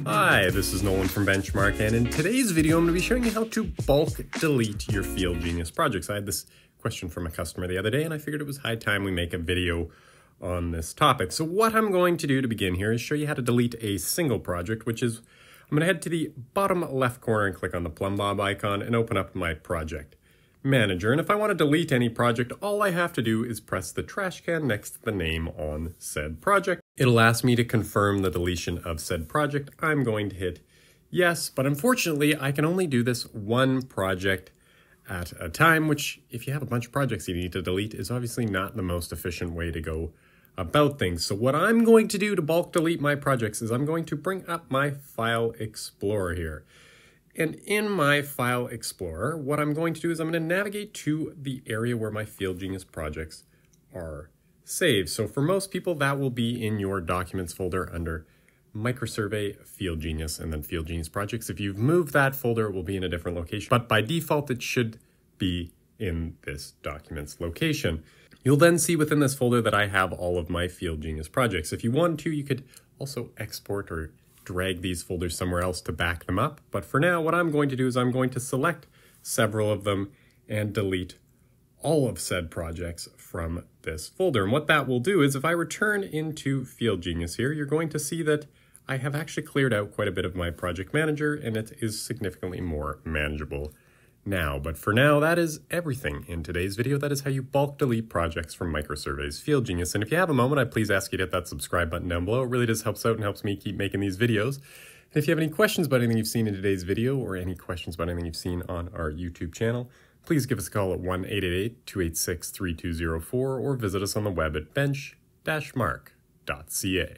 Hi, this is Nolan from Benchmark, and in today's video I'm going to be showing you how to bulk delete your FieldGenius projects. I had this question from a customer the other day and I figured it was high time we make a video on this topic. So what I'm going to do to begin here is show you how to delete a single project, which is I'm going to head to the bottom left corner and click on the plumb bob icon and open up my project manager. And if I want to delete any project, all I have to do is press the trash can next to the name on said project. It'll ask me to confirm the deletion of said project. I'm going to hit yes, but unfortunately I can only do this one project at a time, which if you have a bunch of projects you need to delete is obviously not the most efficient way to go about things. So what I'm going to do to bulk delete my projects is I'm going to bring up my File Explorer here. And in my File Explorer, what I'm going to do is I'm going to navigate to the area where my FieldGenius projects are saved. So for most people, that will be in your Documents folder under MicroSurvey, FieldGenius, and then FieldGenius projects. If you've moved that folder, it will be in a different location. But by default, it should be in this Documents location. You'll then see within this folder that I have all of my FieldGenius projects. If you wanted to, you could also export or drag these folders somewhere else to back them up. But for now, what I'm going to do is I'm going to select several of them and delete all of said projects from this folder. And what that will do is if I return into FieldGenius here, you're going to see that I have actually cleared out quite a bit of my project manager and it is significantly more manageable now. But for now, that is everything in today's video. That is how you bulk delete projects from MicroSurvey's FieldGenius. And if you have a moment, I'd please ask you to hit that subscribe button down below. It really does help out and helps me keep making these videos. And if you have any questions about anything you've seen in today's video or any questions about anything you've seen on our YouTube channel, please give us a call at 1-888-286-3204 or visit us on the web at bench-mark.ca.